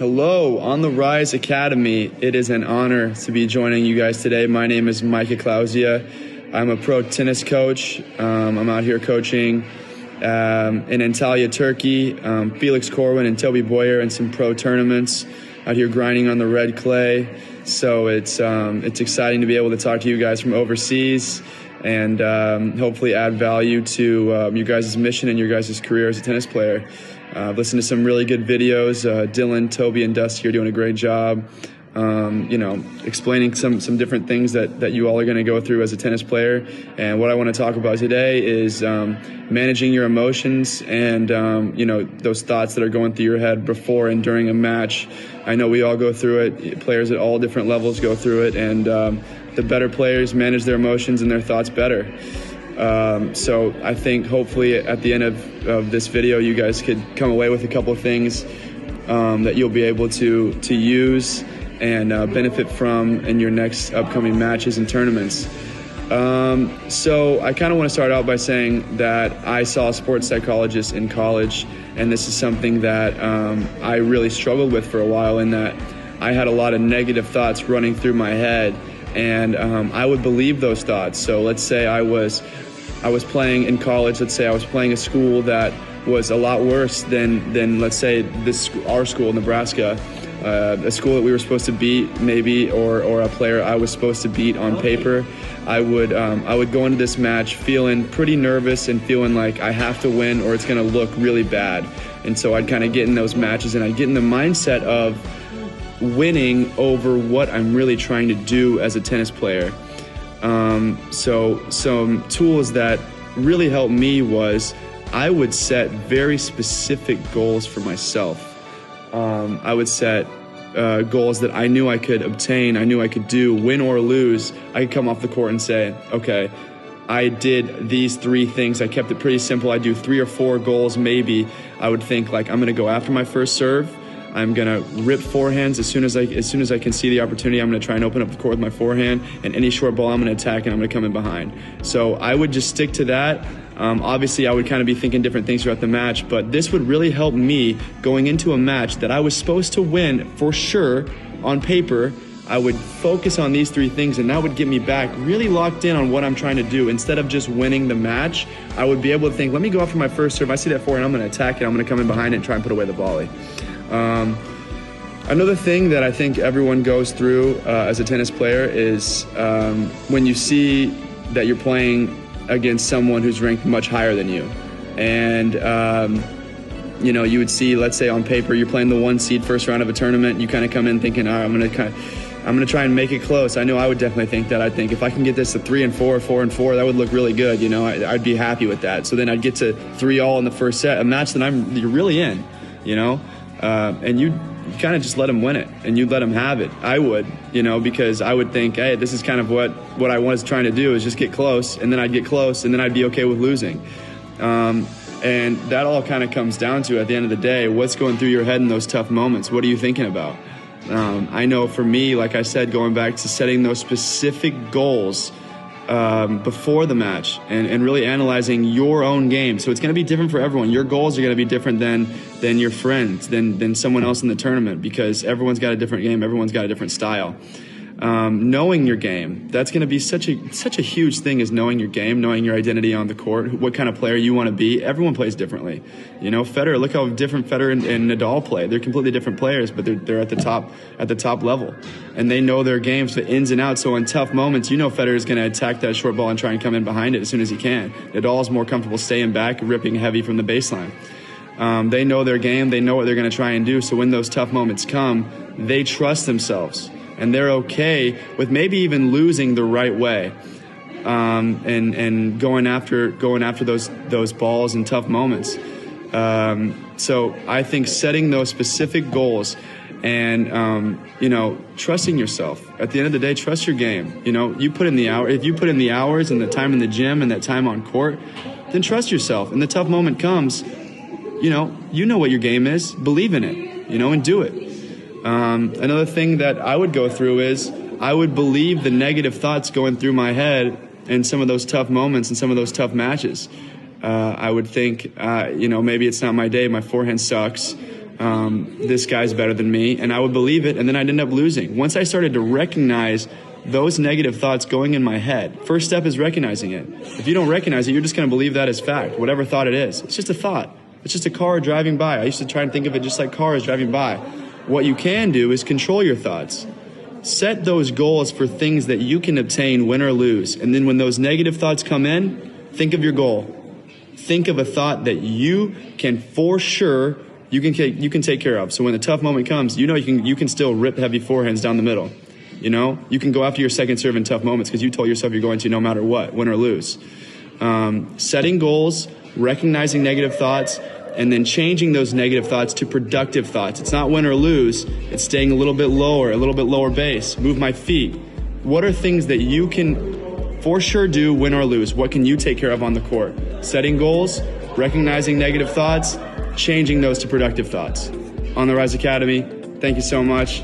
Hello, on the Rise Academy. It is an honor to be joining you guys today. My name is Micah Klousia. I'm a pro tennis coach. I'm out here coaching in Antalya, Turkey, Felix Corwin and Toby Boyer in some pro tournaments, out here grinding on the red clay. So it's exciting to be able to talk to you guys from overseas and hopefully add value to your guys' mission and your guys' career as a tennis player. I've listened to some really good videos. Dylan, Toby, and Dusty are doing a great job, explaining some different things that you all are going to go through as a tennis player. And what I want to talk about today is managing your emotions and, those thoughts that are going through your head before and during a match. I know we all go through it. Players at all different levels go through it. And the better players manage their emotions and their thoughts better. So I think hopefully at the end of this video, you guys could come away with a couple of things that you'll be able to use and benefit from in your next upcoming matches and tournaments. So I kind of want to start out by saying that I saw a sports psychologist in college, and this is something that I really struggled with for a while, in that I had a lot of negative thoughts running through my head, and I would believe those thoughts. So let's say I was playing in college. Let's say I was playing a school that was a lot worse than let's say our school, Nebraska, a school that we were supposed to beat maybe, or a player I was supposed to beat on paper. I would go into this match feeling pretty nervous and feeling like I have to win or it's going to look really bad. And so I'd kind of get in those matches and I'd get in the mindset of winning over what I'm really trying to do as a tennis player. So some tools that really helped me was I would set very specific goals for myself. I would set goals that I knew I could obtain, I knew I could do, win or lose. I could come off the court and say, okay, I did these 3 things. I kept it pretty simple. I do 3 or 4 goals maybe. I would think like, I'm going to go after my first serve. I'm going to rip forehands as soon as I can see the opportunity. I'm going to try and open up the court with my forehand, and any short ball I'm going to attack and I'm going to come in behind. So I would just stick to that. Obviously, I would kind of be thinking different things throughout the match, but this would really help me going into a match that I was supposed to win for sure on paper. I would focus on these 3 things, and that would get me back really locked in on what I'm trying to do. Instead of just winning the match, I would be able to think, let me go after my first serve. I see that forehand, I'm going to attack it. I'm going to come in behind it and try and put away the volley. Another thing that I think everyone goes through as a tennis player is when you see that you're playing against someone who's ranked much higher than you. And, you would see, let's say on paper, you're playing the 1 seed first round of a tournament. You kind of come in thinking, all right, I'm going to try and make it close. I know I would definitely think that. I'd think if I can get this to 3-4, 4-4, that would look really good. I'd be happy with that. So then I'd get to 3-all in the first set, a match that you're really in, and you kind of just let them win it, and you'd let them have it. I would, because I would think, hey, this is kind of what I was trying to do, is just get close, and then I'd get close, and then I'd be okay with losing. And that all kind of comes down to, at the end of the day, what's going through your head in those tough moments? What are you thinking about? I know for me, like I said, going back to setting those specific goals before the match and really analyzing your own game. So it's going to be different for everyone. Your goals are going to be different than your friends, than someone else in the tournament, because everyone's got a different game. Everyone's got a different style. Knowing your game, that's going to be such a huge thing, is knowing your game, knowing your identity on the court, what kind of player you want to be. Everyone plays differently. Federer, look how different Federer and Nadal play. They're completely different players, but they're at the top level, and they know their games, the ins and outs. So in tough moments, Federer is going to attack that short ball and try and come in behind it as soon as he can. Nadal is more comfortable staying back, ripping heavy from the baseline. They know their game. They know what they're going to try and do. So when those tough moments come, they trust themselves. And they're okay with maybe even losing the right way, and going after those balls in tough moments. So I think setting those specific goals and trusting yourself. At the end of the day, trust your game. You put in the hour. If you put in the hours and the time in the gym and that time on court, then trust yourself. And the tough moment comes, you know what your game is. Believe in it, and do it. Another thing that I would go through is I would believe the negative thoughts going through my head in some of those tough moments and some of those tough matches. I would think, maybe it's not my day. My forehand sucks. this guy's better than me, and I would believe it, and then I'd end up losing. Once I started to recognize those negative thoughts going in my head, first step is recognizing it. If you don't recognize it, you're just going to believe that as fact, whatever thought it is. It's just a thought. It's just a car driving by. I used to try and think of it just like cars driving by. What you can do is control your thoughts. Set those goals for things that you can obtain, win or lose. And then when those negative thoughts come in, think of your goal. Think of a thought that you can for sure you can take care of. So when the tough moment comes, you can still rip heavy forehands down the middle. You can go after your second serve in tough moments because you told yourself you're going to no matter what, win or lose. Setting goals, recognizing negative thoughts, and then changing those negative thoughts to productive thoughts. It's not win or lose. It's staying a little bit lower base. Move my feet. What are things that you can for sure do, win or lose? What can you take care of on the court? Setting goals, recognizing negative thoughts, changing those to productive thoughts. On the Rise Academy, thank you so much.